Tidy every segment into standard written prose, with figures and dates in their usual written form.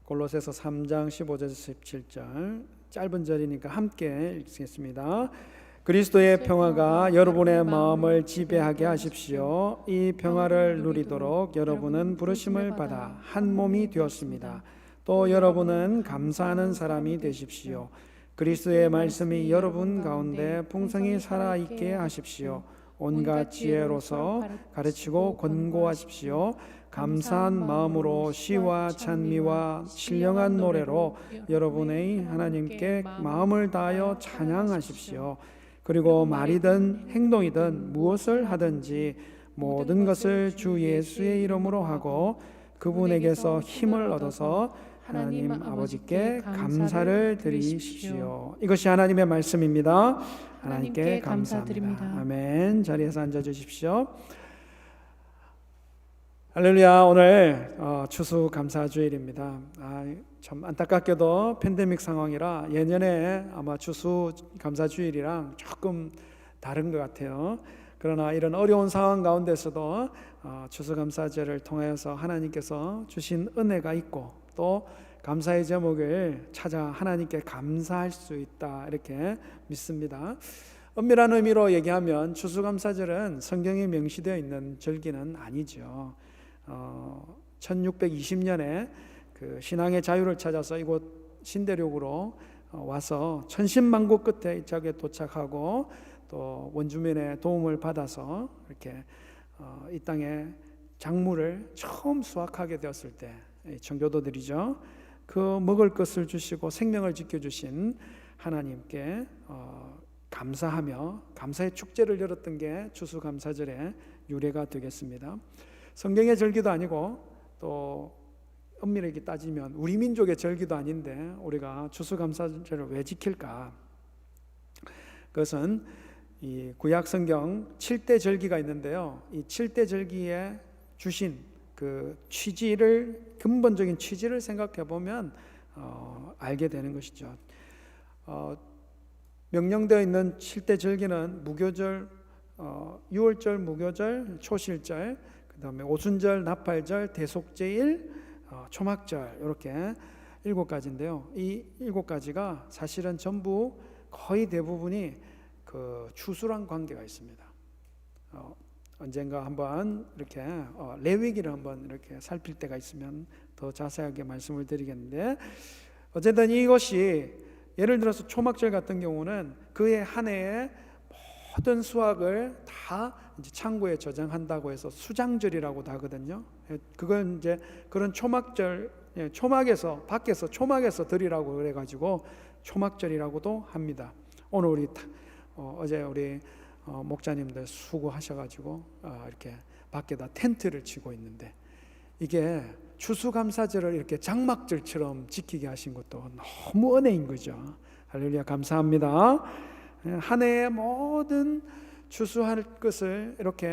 골로새서 3장 15절에서 17절 짧은 절이니까 함께 읽겠습니다. 그리스도의 평화가 여러분의 마음을 지배하게 하십시오. 이 평화를 누리도록 여러분은 부르심을 받아 한 몸이 되었습니다. 또 여러분은 감사하는 사람이 되십시오. 그리스도의 말씀이 여러분 가운데 풍성히 살아있게 하십시오. 온갖 지혜로서 가르치고 권고하십시오. 감사한 마음으로 시와 찬미와 신령한 노래로 여러분의 하나님께 마음을 다하여 찬양하십시오. 그리고 말이든 행동이든 무엇을 하든지 모든 것을 주 예수의 이름으로 하고 그분에게서 힘을 얻어서 하나님 아버지께 감사를 드리십시오. 이것이 하나님의 말씀입니다. 하나님께 감사드립니다. 아멘. 자리에서 앉아주십시오. 할렐루야. 오늘 추수감사주일입니다. 참 안타깝게도 팬데믹 상황이라 예년에 아마 추수감사주일이랑 조금 다른 것 같아요. 그러나 이런 어려운 상황 가운데서도 추수감사제를 통하여서 하나님께서 주신 은혜가 있고 또 감사의 제목을 찾아 하나님께 감사할 수 있다, 이렇게 믿습니다. 엄밀한 의미로 얘기하면 추수감사절은 성경에 명시되어 있는 절기는 아니죠. 1620년에 그 신앙의 자유를 찾아서 이곳 신대륙으로 와서 천신만고 끝에 이 지역에 도착하고 또 원주민의 도움을 받아서 이렇게 이 땅에 작물을 처음 수확하게 되었을 때 청교도들이죠. 그 먹을 것을 주시고 생명을 지켜주신 하나님께 감사하며 감사의 축제를 열었던 게 추수감사절의 유래가 되겠습니다. 성경의 절기도 아니고 또 엄밀하게 따지면 우리 민족의 절기도 아닌데 우리가 추수감사절을 왜 지킬까? 그것은 이 구약 성경 7대 절기가 있는데요. 이 7대 절기에 주신 그 취지를, 근본적인 취지를 생각해 보면 알게 되는 것이죠. 명령되어 있는 7대 절기는 무교절, 유월절, 무교절, 초실절, 그 다음에 오순절, 나팔절, 대속제일, 초막절, 이렇게 7가지인데요. 이 7가지가 사실은 전부 거의 대부분이 그 추수랑 관계가 있습니다. 언젠가 한번 이렇게 레위기를 한번 이렇게 살필 때가 있으면 더 자세하게 말씀을 드리겠는데, 어쨌든 이것이 예를 들어서 초막절 같은 경우는 그의 한 해에 모든 수확을 다 이제 창고에 저장한다고 해서 수장절이라고도 하거든요. 그걸 이제 그런 초막절, 초막에서 밖에서 초막에서 드리라고 그래가지고 초막절이라고도 합니다. 오늘 우리 어제 우리 목자님들 수고하셔가지고 이렇게 밖에다 텐트를 치고 있는데, 이게 추수감사절을 이렇게 장막절처럼 지키게 하신 것도 너무 은혜인 거죠. 할렐루야, 감사합니다. 한 해의 모든 추수할 것을 이렇게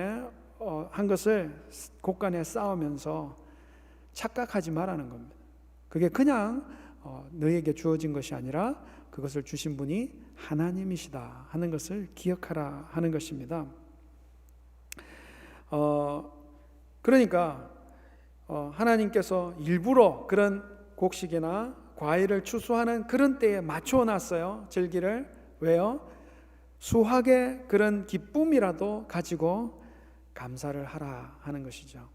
한 것을 곳간에 쌓으면서 착각하지 말라는 겁니다. 그게 그냥 너에게 주어진 것이 아니라 그것을 주신 분이 하나님이시다 하는 것을 기억하라 하는 것입니다. 그러니까 하나님께서 일부러 그런 곡식이나 과일을 추수하는 그런 때에 맞춰 놨어요, 절기를. 왜요? 수확의 그런 기쁨이라도 가지고 감사를 하라 하는 것이죠.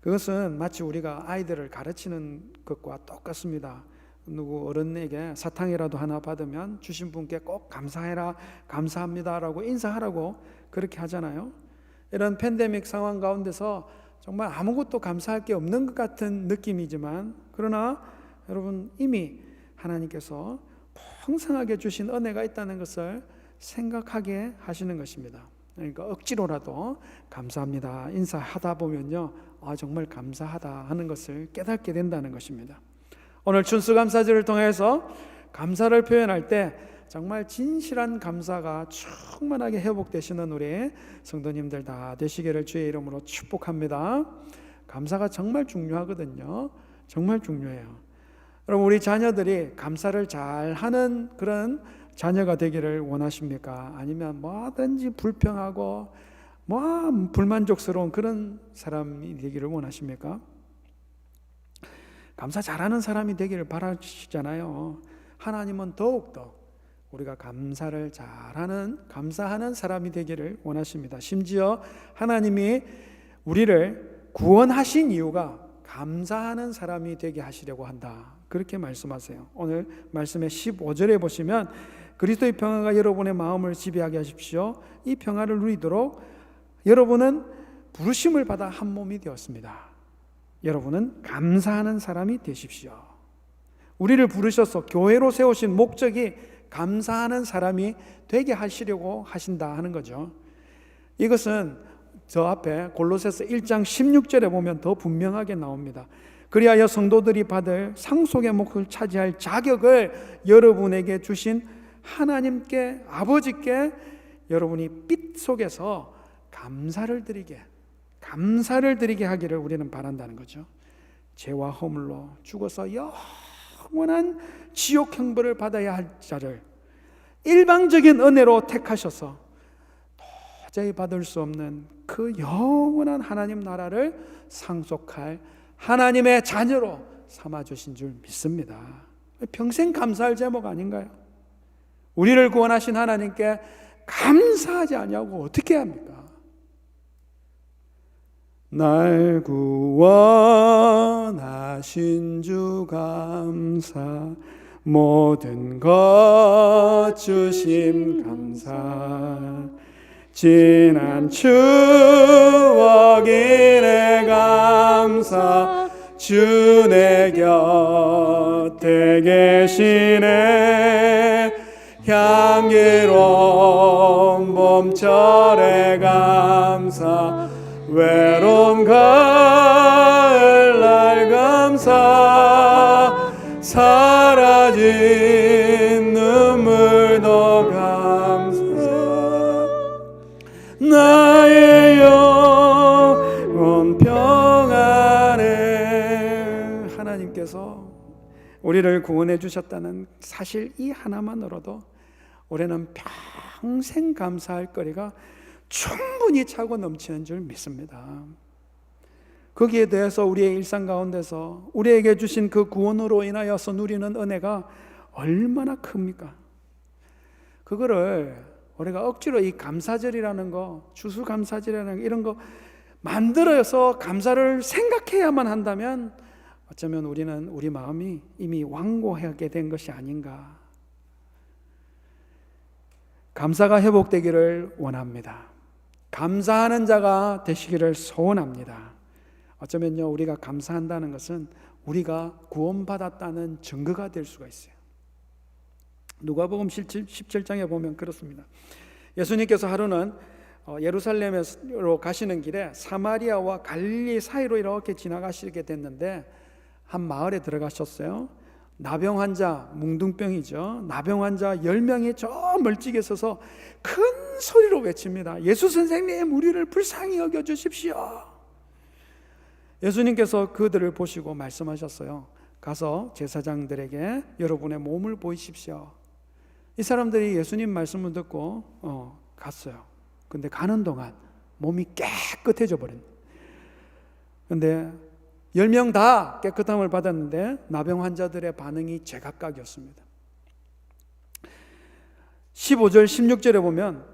그것은 마치 우리가 아이들을 가르치는 것과 똑같습니다. 누구 어른에게 사탕이라도 하나 받으면 주신 분께 꼭 감사해라, 감사합니다라고 인사하라고 그렇게 하잖아요. 이런 팬데믹 상황 가운데서 정말 아무것도 감사할 게 없는 것 같은 느낌이지만, 그러나 여러분 이미 하나님께서 풍성하게 주신 은혜가 있다는 것을 생각하게 하시는 것입니다. 그러니까 억지로라도 감사합니다 인사하다 보면요, 정말 감사하다 하는 것을 깨닫게 된다는 것입니다. 오늘 추수감사절을 통해서 감사를 표현할 때 정말 진실한 감사가 충만하게 회복되시는 우리 성도님들 다 되시기를 주의 이름으로 축복합니다. 감사가 정말 중요하거든요. 정말 중요해요. 여러분, 우리 자녀들이 감사를 잘하는 그런 자녀가 되기를 원하십니까? 아니면 뭐든지 불평하고 불만족스러운 그런 사람이 되기를 원하십니까? 감사 잘하는 사람이 되기를 바라시잖아요. 하나님은 더욱더 우리가 감사를 잘하는, 감사하는 사람이 되기를 원하십니다. 심지어 하나님이 우리를 구원하신 이유가 감사하는 사람이 되게 하시려고 한다, 그렇게 말씀하세요. 오늘 말씀의 15절에 보시면 그리스도의 평화가 여러분의 마음을 지배하게 하십시오. 이 평화를 누리도록 여러분은 부르심을 받아 한 몸이 되었습니다. 여러분은 감사하는 사람이 되십시오. 우리를 부르셔서 교회로 세우신 목적이 감사하는 사람이 되게 하시려고 하신다 하는 거죠. 이것은 저 앞에 골로새서 1장 16절에 보면 더 분명하게 나옵니다. 그리하여 성도들이 받을 상속의 몫을 차지할 자격을 여러분에게 주신 하나님께, 아버지께 여러분이 빛 속에서 감사를 드리게 하기를 우리는 바란다는 거죠. 죄와 허물로 죽어서 영원한 지옥 형벌을 받아야 할 자를 일방적인 은혜로 택하셔서 도저히 받을 수 없는 그 영원한 하나님 나라를 상속할 하나님의 자녀로 삼아주신 줄 믿습니다. 평생 감사할 제목 아닌가요? 우리를 구원하신 하나님께 감사하지 않냐고 어떻게 합니까? 날 구원하신 주 감사, 모든 것 주심 감사, 지난 추억이네 감사, 주 내 곁에 계시네, 향기로운 봄철에 감사, 외로운 가을 날 감사, 사라진 눈물도 감사, 나의 영혼 평안해. 하나님께서 우리를 구원해 주셨다는 사실 이 하나만으로도 우리는 평생 감사할 거리가 충분히 차고 넘치는 줄 믿습니다. 거기에 대해서 우리의 일상 가운데서 우리에게 주신 그 구원으로 인하여서 누리는 은혜가 얼마나 큽니까? 그거를 우리가 억지로 이 감사절이라는 거, 추수감사절이라는 거, 이런 거 만들어서 감사를 생각해야만 한다면 어쩌면 우리는 우리 마음이 이미 완고하게 된 것이 아닌가. 감사가 회복되기를 원합니다. 감사하는 자가 되시기를 소원합니다. 어쩌면요, 우리가 감사한다는 것은 우리가 구원받았다는 증거가 될 수가 있어요. 누가복음 17장에 보면 그렇습니다. 예수님께서 하루는 예루살렘으로 가시는 길에 사마리아와 갈릴리 사이로 이렇게 지나가시게 됐는데 한 마을에 들어가셨어요. 나병 환자, 뭉둥병이죠. 나병 환자 10명이 저 멀찍이 서서 큰 소리로 외칩니다. 예수 선생님, 우리를 불쌍히 여겨주십시오. 예수님께서 그들을 보시고 말씀하셨어요. 가서 제사장들에게 여러분의 몸을 보이십시오. 이 사람들이 예수님 말씀을 듣고 갔어요. 근데 가는 동안 몸이 깨끗해져 버린. 근데 10명 다 깨끗함을 받았는데 나병 환자들의 반응이 제각각이었습니다. 15절 16절에 보면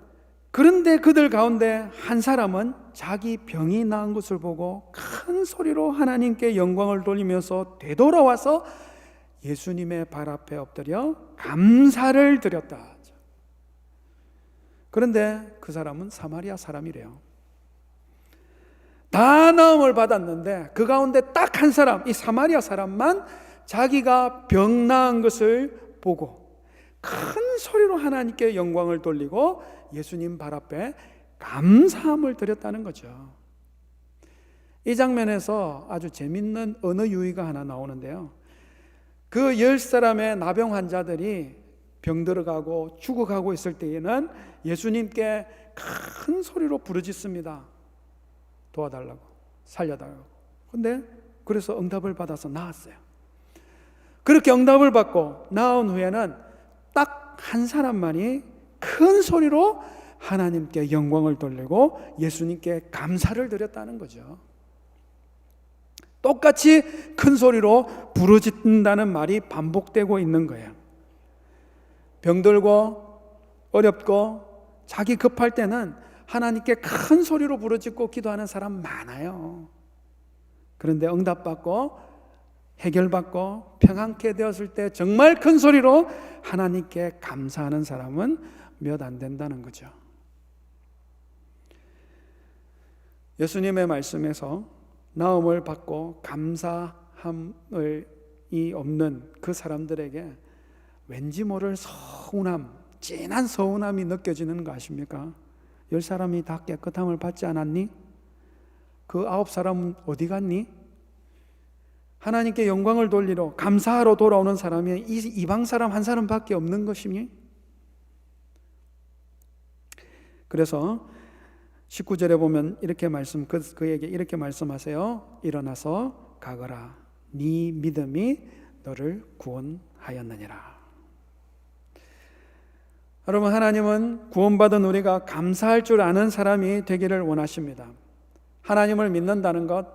그런데 그들 가운데 한 사람은 자기 병이 나은 것을 보고 큰 소리로 하나님께 영광을 돌리면서 되돌아와서 예수님의 발 앞에 엎드려 감사를 드렸다. 그런데 그 사람은 사마리아 사람이래요. 다 나음을 받았는데 그 가운데 딱 한 사람, 이 사마리아 사람만 자기가 병 나은 것을 보고 큰 소리로 하나님께 영광을 돌리고 예수님 발 앞에 감사함을 드렸다는 거죠. 이 장면에서 아주 재밌는 언어 유희가 하나 나오는데요. 그 10사람의 나병 환자들이 병들어가고 죽어가고 있을 때에는 예수님께 큰 소리로 부르짖습니다. 도와달라고, 살려달라고. 근데 그래서 응답을 받아서 나았어요. 그렇게 응답을 받고 나온 후에는 딱 한 사람만이 큰 소리로 하나님께 영광을 돌리고 예수님께 감사를 드렸다는 거죠. 똑같이 큰 소리로 부르짖는다는 말이 반복되고 있는 거예요. 병들고 어렵고 자기 급할 때는 하나님께 큰 소리로 부르짖고 기도하는 사람 많아요. 그런데 응답받고 해결받고 평안케 되었을 때 정말 큰 소리로 하나님께 감사하는 사람은 몇 안 된다는 거죠. 예수님의 말씀에서 나음을 받고 감사함이 없는 그 사람들에게 왠지 모를 서운함, 진한 서운함이 느껴지는 거 아십니까? 10사람이 다 깨끗함을 받지 않았니? 그 9사람은 어디 갔니? 하나님께 영광을 돌리러 감사하러 돌아오는 사람이 이방 사람 한 사람밖에 없는 것이니? 그래서 19절에 보면 이렇게 그에게 이렇게 말씀하세요. 일어나서 가거라. 네 믿음이 너를 구원하였느니라. 여러분, 하나님은 구원받은 우리가 감사할 줄 아는 사람이 되기를 원하십니다. 하나님을 믿는다는 것,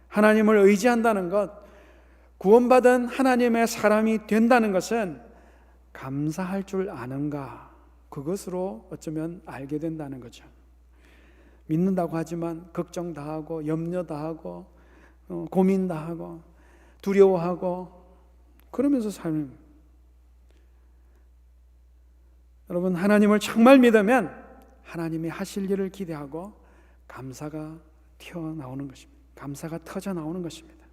하나님을 의지한다는 것, 구원받은 하나님의 사람이 된다는 것은 감사할 줄 아는가, 그것으로 어쩌면 알게 된다는 거죠. 믿는다고 하지만 걱정 다 하고 염려 다 하고 고민 다 하고 두려워하고 그러면서 살면, 여러분, 하나님을 정말 믿으면 하나님이 하실 일을 기대하고 감사가 튀어나오는 것입니다. 감사가 터져 나오는 것입니다.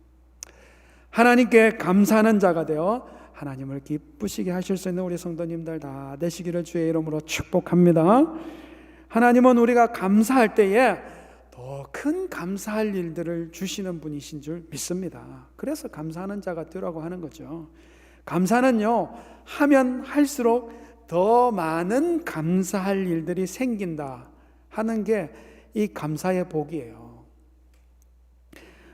하나님께 감사하는 자가 되어 하나님을 기쁘시게 하실 수 있는 우리 성도님들 다 되시기를 주의 이름으로 축복합니다. 하나님은 우리가 감사할 때에 더 큰 감사할 일들을 주시는 분이신 줄 믿습니다. 그래서 감사하는 자가 되라고 하는 거죠. 감사는요, 하면 할수록 더 많은 감사할 일들이 생긴다 하는 게 이 감사의 복이에요.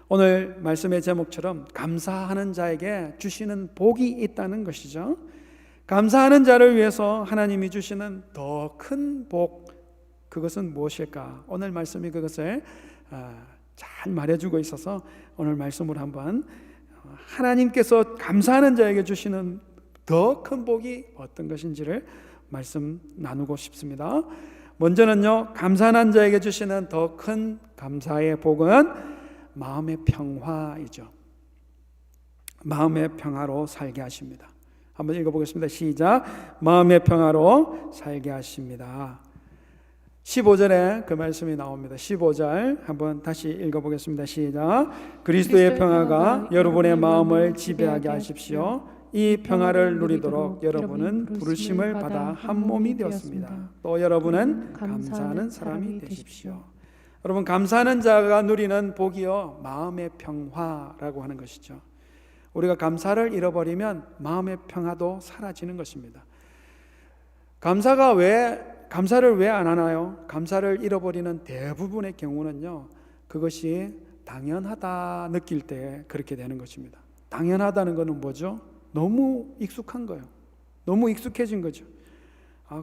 오늘 말씀의 제목처럼 감사하는 자에게 주시는 복이 있다는 것이죠. 감사하는 자를 위해서 하나님이 주시는 더 큰 복, 그것은 무엇일까? 오늘 말씀이 그것을 잘 말해주고 있어서 오늘 말씀으로 한번 하나님께서 감사하는 자에게 주시는 더 큰 복이 어떤 것인지를 말씀 나누고 싶습니다. 먼저는요, 감사하는 자에게 주시는 더 큰 감사의 복은 마음의 평화이죠. 마음의 평화로 살게 하십니다. 한번 읽어보겠습니다. 시작. 마음의 평화로 살게 하십니다. 15절에 그 말씀이 나옵니다. 15절 한번 다시 읽어보겠습니다. 시작. 그리스도의 평화가 여러분의 마음을 지배하게 하십시오. 이 평화를 누리도록 여러분은 부르심을 받아 한 몸이 되었습니다. 또 여러분은 감사하는 사람이 되십시오. 여러분, 감사하는 자가 누리는 복이요, 마음의 평화라고 하는 것이죠. 우리가 감사를 잃어버리면 마음의 평화도 사라지는 것입니다. 감사를 왜 안 하나요? 감사를 잃어버리는 대부분의 경우는요, 그것이 당연하다 느낄 때 그렇게 되는 것입니다. 당연하다는 것은 뭐죠? 너무 익숙한 거예요. 너무 익숙해진 거죠.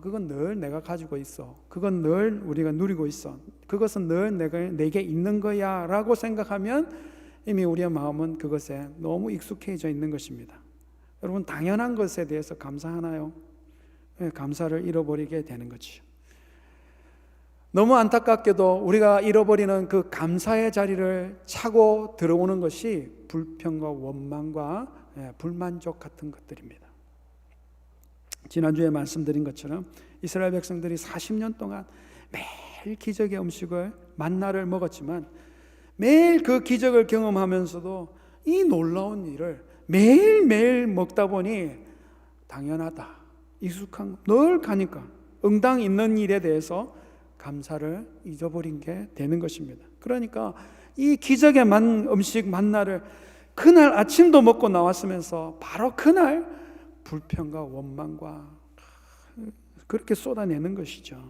그건 늘 내가 가지고 있어. 그건 늘 우리가 누리고 있어. 그것은 늘 내게 있는 거야 라고 생각하면 이미 우리의 마음은 그것에 너무 익숙해져 있는 것입니다. 여러분, 당연한 것에 대해서 감사하나요? 감사를 잃어버리게 되는 거죠. 너무 안타깝게도 우리가 잃어버리는 그 감사의 자리를 차고 들어오는 것이 불평과 원망과 불만족 같은 것들입니다. 지난주에 말씀드린 것처럼 이스라엘 백성들이 40년 동안 매일 기적의 음식을 만나를 먹었지만 매일 그 기적을 경험하면서도 이 놀라운 일을 매일매일 먹다 보니 당연하다, 익숙한, 늘 가니까 응당 있는 일에 대해서 감사를 잊어버린 게 되는 것입니다. 그러니까 이 기적의 음식 만나를 그날 아침도 먹고 나왔으면서 바로 그날 불평과 원망과 그렇게 쏟아내는 것이죠.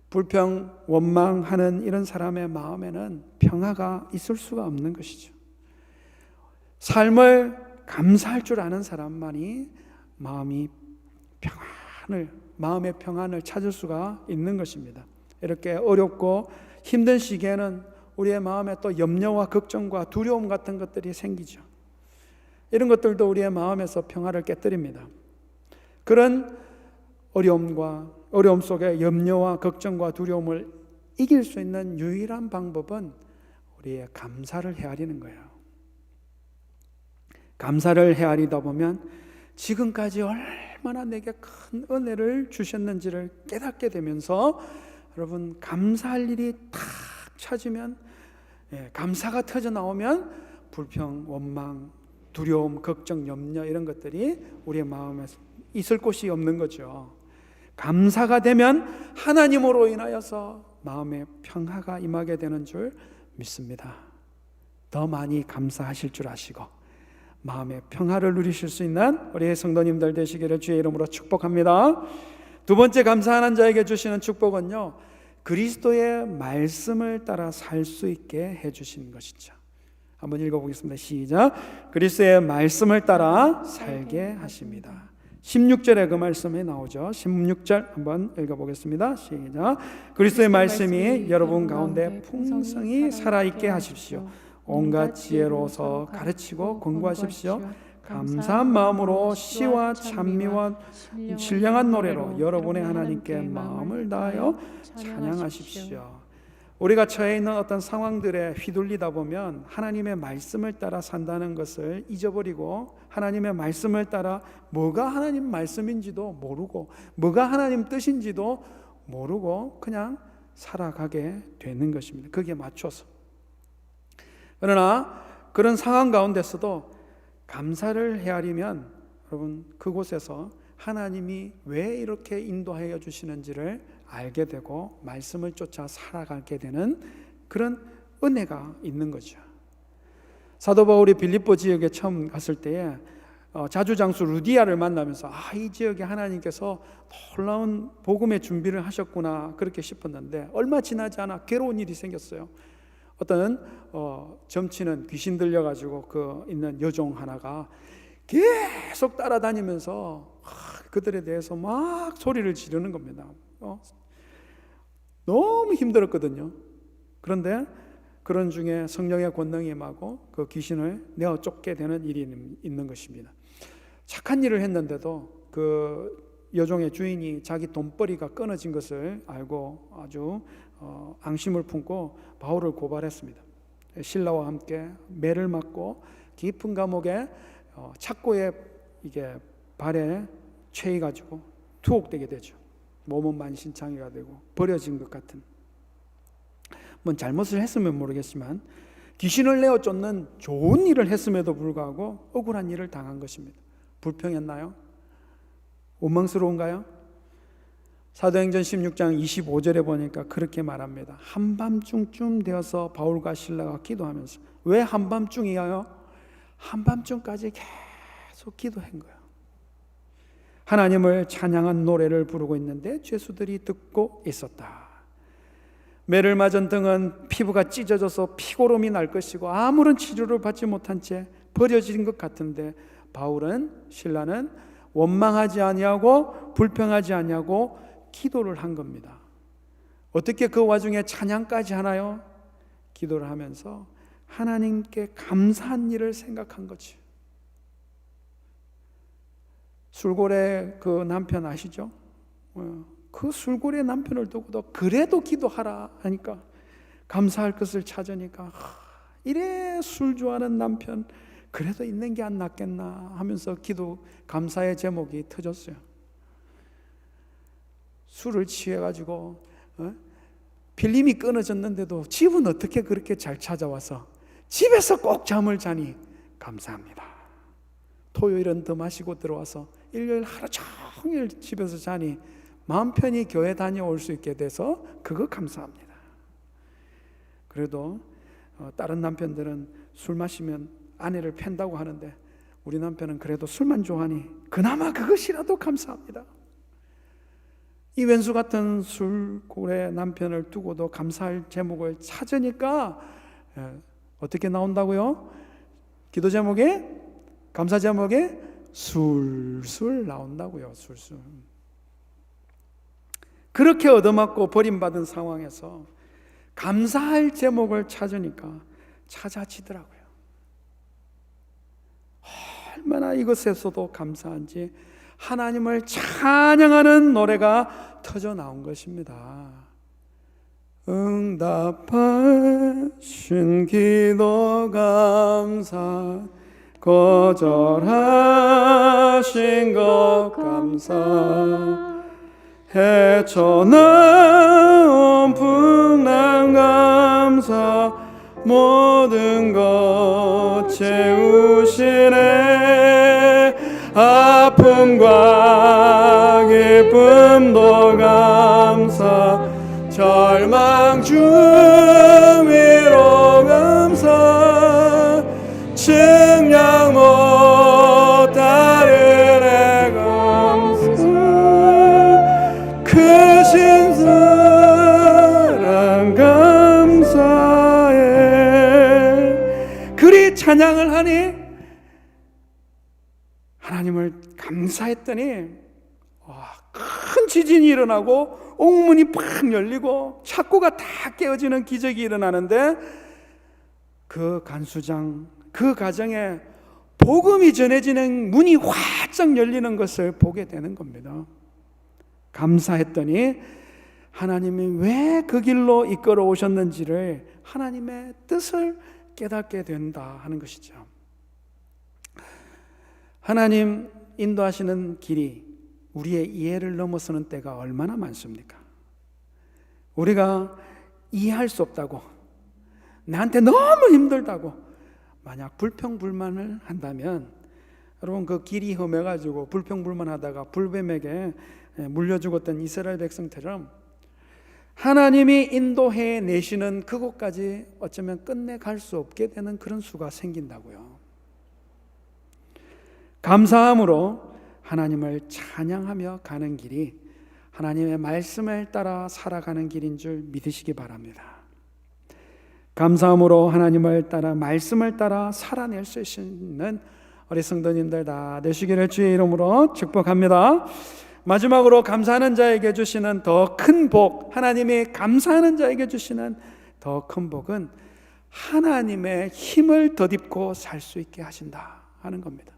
불평, 원망하는 이런 사람의 마음에는 평화가 있을 수가 없는 것이죠. 삶을 감사할 줄 아는 사람만이 마음의 평안을 찾을 수가 있는 것입니다. 이렇게 어렵고 힘든 시기에는 우리의 마음에 또 염려와 걱정과 두려움 같은 것들이 생기죠. 이런 것들도 우리의 마음에서 평화를 깨뜨립니다. 그런 어려움 속에 염려와 걱정과 두려움을 이길 수 있는 유일한 방법은 우리의 감사를 헤아리는 거예요. 감사를 헤아리다 보면 지금까지 얼마나 내게 큰 은혜를 주셨는지를 깨닫게 되면서 여러분, 감사할 일이 탁 찾으면, 감사가 터져 나오면 불평, 원망, 두려움, 걱정, 염려 이런 것들이 우리의 마음에 있을 곳이 없는 거죠. 감사가 되면 하나님으로 인하여서 마음에 평화가 임하게 되는 줄 믿습니다. 더 많이 감사하실 줄 아시고 마음의 평화를 누리실 수 있는 우리 성도님들 되시기를 주의 이름으로 축복합니다. 두 번째, 감사하는 자에게 주시는 축복은요, 그리스도의 말씀을 따라 살 수 있게 해주시는 것이죠. 한번 읽어보겠습니다. 시작. 그리스도의 말씀을 따라 살게 하십니다. 16절에 그 말씀이 나오죠. 16절 한번 읽어보겠습니다. 시작. 그리스도의 말씀이 여러분 가운데 풍성히 살아있게 하십시오. 온갖 지혜로서 가르치고 권고하십시오. 감사한 마음으로 시와 찬미와 신령한 노래로 여러분의 하나님께 마음을 다하여 찬양하십시오. 우리가 처해 있는 어떤 상황들에 휘둘리다 보면 하나님의 말씀을 따라 산다는 것을 잊어버리고 하나님의 말씀을 따라 뭐가 하나님 말씀인지도 모르고 뭐가 하나님 뜻인지도 모르고 그냥 살아가게 되는 것입니다. 거기에 맞춰서. 그러나 그런 상황 가운데서도 감사를 헤아리면 여러분, 그곳에서 하나님이 왜 이렇게 인도하여 주시는지를 알게 되고 말씀을 쫓아 살아가게 되는 그런 은혜가 있는 거죠. 사도 바울이 빌립보 지역에 처음 갔을 때에 자주장수 루디아를 만나면서 이 지역에 하나님께서 놀라운 복음의 준비를 하셨구나 그렇게 싶었는데 얼마 지나지 않아 괴로운 일이 생겼어요. 어떤 점치는 귀신 들려가지고 그 있는 여종 하나가 계속 따라다니면서 그들에 대해서 막 소리를 지르는 겁니다. 너무 힘들었거든요. 그런데 그런 중에 성령의 권능이 임하고 그 귀신을 내어 쫓게 되는 일이 있는 것입니다. 착한 일을 했는데도 그 여종의 주인이 자기 돈벌이가 끊어진 것을 알고 아주 앙심을 품고 바울을 고발했습니다. 신라와 함께 매를 맞고 깊은 감옥에 착고에 이게 발에 채이 가지고 투옥되게 되죠. 몸은 만신창이가 되고 버려진 것 같은, 뭔 잘못을 했으면 모르겠지만 귀신을 내어 쫓는 좋은 일을 했음에도 불구하고 억울한 일을 당한 것입니다. 불평했나요? 원망스러운가요? 사도행전 16장 25절에 보니까 그렇게 말합니다. 한밤중쯤 되어서 바울과 실라가 기도하면서, 왜 한밤중이에요? 한밤중까지 계속 기도한 거예요. 하나님을 찬양한 노래를 부르고 있는데 죄수들이 듣고 있었다. 매를 맞은 등은 피부가 찢어져서 피고름이 날 것이고 아무런 치료를 받지 못한 채 버려진 것 같은데 바울은, 신라는 원망하지 아니하고 불평하지 아니하고 기도를 한 겁니다. 어떻게 그 와중에 찬양까지 하나요? 기도를 하면서 하나님께 감사한 일을 생각한 거지. 술고래 그 남편 아시죠? 그 술고래 남편을 두고도 그래도 기도하라 하니까, 감사할 것을 찾으니까 이래 술 좋아하는 남편 그래도 있는 게 안 낫겠나 하면서 감사의 제목이 터졌어요. 술을 취해가지고 필름이 끊어졌는데도 집은 어떻게 그렇게 잘 찾아와서 집에서 꼭 잠을 자니 감사합니다. 토요일은 더 마시고 들어와서 일요일 하루 종일 집에서 자니 마음 편히 교회 다녀올 수 있게 돼서 그거 감사합니다. 그래도 다른 남편들은 술 마시면 아내를 팬다고 하는데 우리 남편은 그래도 술만 좋아하니 그나마 그것이라도 감사합니다. 이 왼수 같은 술고래 남편을 두고도 감사할 제목을 찾으니까 어떻게 나온다고요? 기도 제목에, 감사 제목에 술술 나온다고요. 술술. 그렇게 얻어맞고 버림받은 상황에서 감사할 제목을 찾으니까 찾아지더라고요. 얼마나 이것에서도 감사한지 하나님을 찬양하는 노래가 터져 나온 것입니다. 응답하신 기도 감사, 거절하신 것 감사, 헤쳐나온 풍랑 감사, 모든 것 채우시네. 아픔과 기쁨도 감사, 절망 중 위로 감사, 측량 못하는 애 감사, 크신 사랑 감사해. 그리 찬양을 하니 하나님을 감사했더니 큰 지진이 일어나고 옥문이 팍 열리고 창고가 다 깨어지는 기적이 일어나는데, 그 간수장, 그 가정에 복음이 전해지는 문이 활짝 열리는 것을 보게 되는 겁니다. 감사했더니 하나님이 왜 그 길로 이끌어 오셨는지를, 하나님의 뜻을 깨닫게 된다 하는 것이죠. 하나님 인도하시는 길이 우리의 이해를 넘어서는 때가 얼마나 많습니까? 우리가 이해할 수 없다고, 나한테 너무 힘들다고 만약 불평불만을 한다면, 여러분 그 길이 험해가지고 불평불만하다가 불뱀에게 물려 죽었던 이스라엘 백성처럼 하나님이 인도해 내시는 그곳까지 어쩌면 끝내 갈 수 없게 되는 그런 수가 생긴다고요. 감사함으로 하나님을 찬양하며 가는 길이 하나님의 말씀을 따라 살아가는 길인 줄 믿으시기 바랍니다. 감사함으로 하나님을 따라, 말씀을 따라 살아낼 수 있는 우리 성도님들 다 되시기를 주의 이름으로 축복합니다. 마지막으로 감사하는 자에게 주시는 더 큰 복, 하나님이 감사하는 자에게 주시는 더 큰 복은 하나님의 힘을 덧입고 살 수 있게 하신다 하는 겁니다.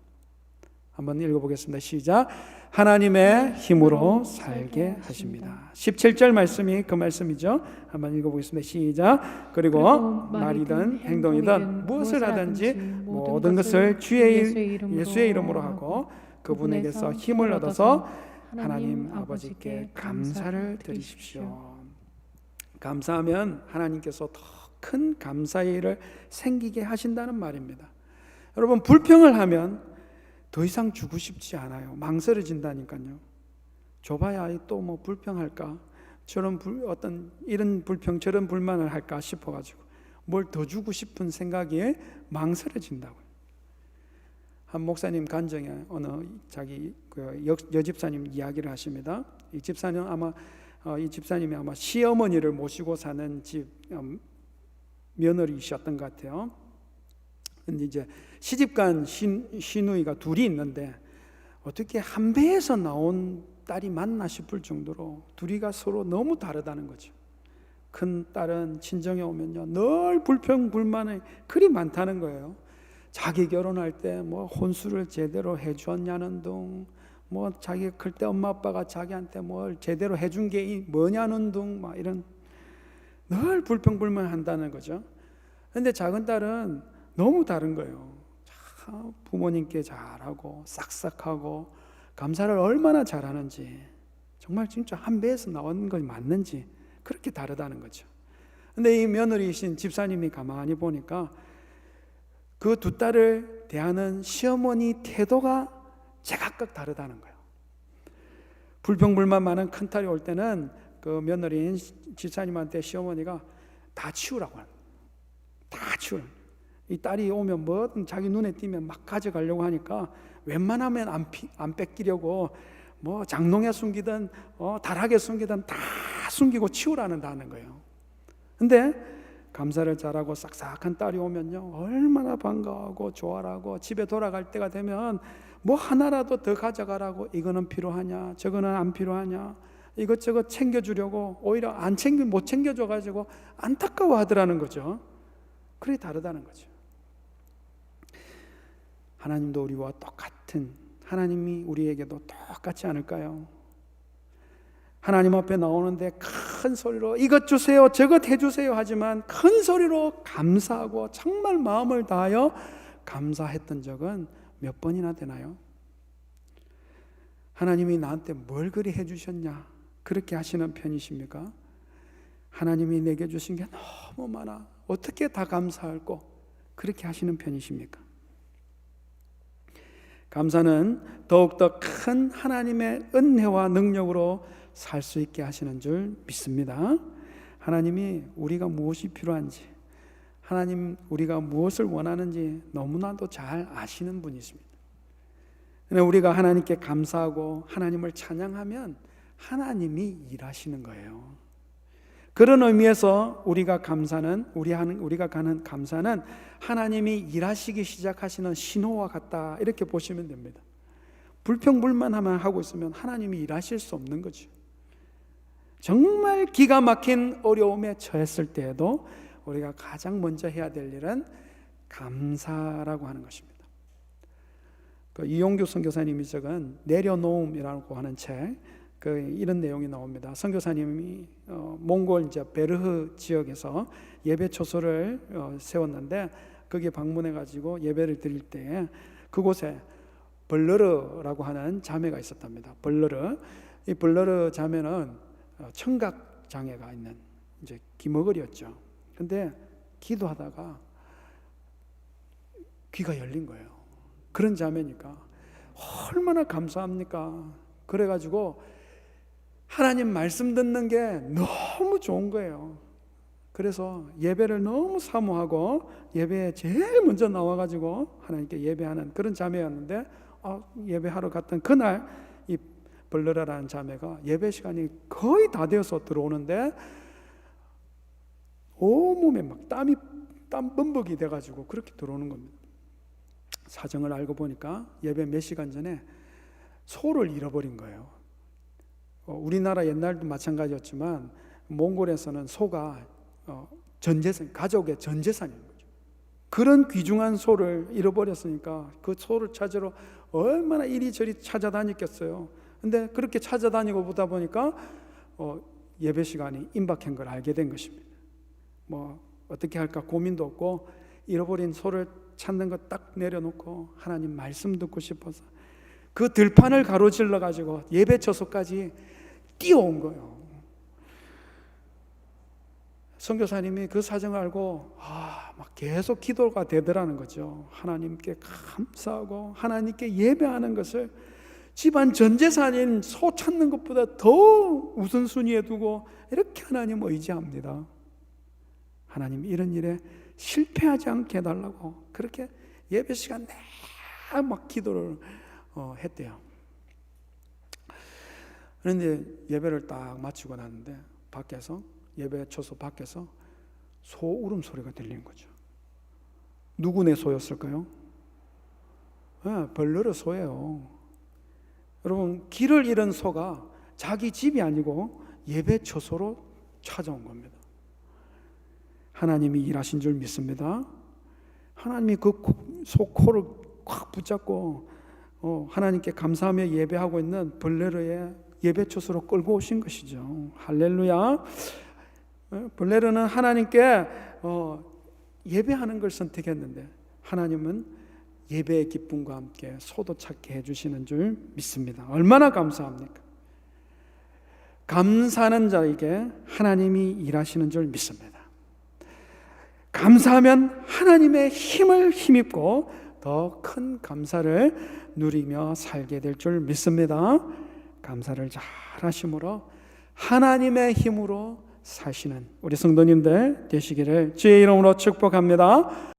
한번 읽어보겠습니다. 시작. 하나님의 힘으로 살게 하십니다. 17절 말씀이 그 말씀이죠. 한번 읽어보겠습니다. 시작. 그리고 말이든 행동이든 무엇을 하든지 모든 것을 주의 예수의 이름으로 하고 그분에게서 힘을 얻어서 하나님 아버지께 감사를 드리십시오. 감사하면 하나님께서 더 큰 감사의 일을 생기게 하신다는 말입니다. 여러분, 불평을 하면 더 이상 주고 싶지 않아요. 망설여진다니까요. 줘봐야 또 뭐 불평할까, 어떤 이런 불평 저런 불만을 할까 싶어가지고 뭘 더 주고 싶은 생각이 망설여진다고요. 한 목사님 간증에 어느 자기 여집사님 이야기를 하십니다. 이 집사님이 아마 시어머니를 모시고 사는 집 며느리이셨던 것 같아요. 근데 이제 시집간 시누이가 둘이 있는데 어떻게 한 배에서 나온 딸이 맞나 싶을 정도로 둘이가 서로 너무 다르다는 거죠. 큰 딸은 친정에 오면요 늘 불평불만이 그리 많다는 거예요. 자기 결혼할 때 뭐 혼수를 제대로 해주었냐는 둥, 뭐 자기가 클 때 엄마 아빠가 자기한테 뭘 제대로 해준 게 뭐냐는 둥, 막 이런 늘 불평불만 한다는 거죠. 근데 작은 딸은 너무 다른 거예요. 부모님께 잘하고 싹싹하고 감사를 얼마나 잘하는지, 정말 진짜 한 배에서 나온 건 맞는지 그렇게 다르다는 거죠. 근데 이 며느리이신 집사님이 가만히 보니까 그 두 딸을 대하는 시어머니 태도가 제각각 다르다는 거예요. 불평불만 많은 큰딸이 올 때는 그 며느리인 집사님한테 시어머니가 다 치우라고 합니다. 다 치우라고. 이 딸이 오면 뭐든 자기 눈에 띄면 막 가져가려고 하니까 웬만하면 안 뺏기려고 뭐 장롱에 숨기든 다락에 숨기든 다 숨기고 치우라는다는 거예요. 근데 감사를 잘하고 싹싹한 딸이 오면요 얼마나 반가워하고 좋아하고, 집에 돌아갈 때가 되면 뭐 하나라도 더 가져가라고, 이거는 필요하냐 저거는 안 필요하냐, 이것저것 챙겨주려고 오히려 못 챙겨줘가지고 안타까워하더라는 거죠. 그게 다르다는 거죠. 하나님도 우리와 똑같은, 하나님이 우리에게도 똑같지 않을까요? 하나님 앞에 나오는데 큰 소리로 이것 주세요, 저것 해주세요 하지만 큰 소리로 감사하고 정말 마음을 다하여 감사했던 적은 몇 번이나 되나요? 하나님이 나한테 뭘 그리 해주셨냐, 그렇게 하시는 편이십니까? 하나님이 내게 주신 게 너무 많아, 어떻게 다 감사할꼬, 그렇게 하시는 편이십니까? 감사는 더욱더 큰 하나님의 은혜와 능력으로 살 수 있게 하시는 줄 믿습니다. 하나님이 우리가 무엇이 필요한지, 하나님 우리가 무엇을 원하는지 너무나도 잘 아시는 분이십니다. 우리가 하나님께 감사하고 하나님을 찬양하면 하나님이 일하시는 거예요. 그런 의미에서 우리가 가는 감사는 하나님이 일하시기 시작하시는 신호와 같다, 이렇게 보시면 됩니다. 불평불만하면 하고 있으면 하나님이 일하실 수 없는 거죠. 정말 기가 막힌 어려움에 처했을 때에도 우리가 가장 먼저 해야 될 일은 감사라고 하는 것입니다. 이용규 선교사님이 적은 내려놓음이라고 하는 책, 이런 내용이 나옵니다. 선교사님이 몽골 이제 베르흐 지역에서 예배 초소를 세웠는데, 거기에 방문해 가지고 예배를 드릴 때 그곳에 벌러르라고 하는 자매가 있었답니다. 벌러르, 이 벌러르 자매는 청각 장애가 있는 이제 기머거리였죠. 근데 기도하다가 귀가 열린 거예요. 그런 자매니까 얼마나 감사합니까? 그래가지고 하나님 말씀 듣는 게 너무 좋은 거예요. 그래서 예배를 너무 사모하고 예배에 제일 먼저 나와가지고 하나님께 예배하는 그런 자매였는데, 예배하러 갔던 그날 이 벌러라라는 자매가 예배 시간이 거의 다 되어서 들어오는데 온몸에 막 땀 범벅이 돼가지고 그렇게 들어오는 겁니다. 사정을 알고 보니까 예배 몇 시간 전에 소를 잃어버린 거예요. 우리나라 옛날도 마찬가지였지만 몽골에서는 소가 전재산, 가족의 전재산인 거죠. 그런 귀중한 소를 잃어버렸으니까 그 소를 찾으러 얼마나 이리저리 찾아다녔겠어요. 근데 그렇게 찾아다니고 보다 보니까 예배 시간이 임박한 걸 알게 된 것입니다. 어떻게 할까 고민도 없고 잃어버린 소를 찾는 거 딱 내려놓고 하나님 말씀 듣고 싶어서 그 들판을 가로질러 가지고 예배 처소까지 뛰어온 거예요. 선교사님이 그 사정을 알고 막 계속 기도가 되더라는 거죠. 하나님께 감사하고 하나님께 예배하는 것을 집안 전 재산인 소 찾는 것보다 더 우선순위에 두고 이렇게 하나님 의지합니다. 하나님 이런 일에 실패하지 않게 해달라고 그렇게 예배 시간 내내 막 기도를 했대요. 그런데 예배를 딱 마치고 났는데 밖에서, 예배 처소 밖에서 소 울음소리가 들리는 거죠. 누구네 소였을까요? 벌러르 소예요. 여러분, 길을 잃은 소가 자기 집이 아니고 예배 처소로 찾아온 겁니다. 하나님이 일하신 줄 믿습니다. 하나님이 그 소 코를 꽉 붙잡고 하나님께 감사하며 예배하고 있는 벌레르의 예배 처소로 끌고 오신 것이죠. 할렐루야. 벌레르는 하나님께 예배하는 걸 선택했는데 하나님은 예배의 기쁨과 함께 소도 찾게 해주시는 줄 믿습니다. 얼마나 감사합니까? 감사하는 자에게 하나님이 일하시는 줄 믿습니다. 감사하면 하나님의 힘을 힘입고 더 큰 감사를 누리며 살게 될 줄 믿습니다. 감사를 잘 하심으로 하나님의 힘으로 사시는 우리 성도님들 되시기를 주의 이름으로 축복합니다.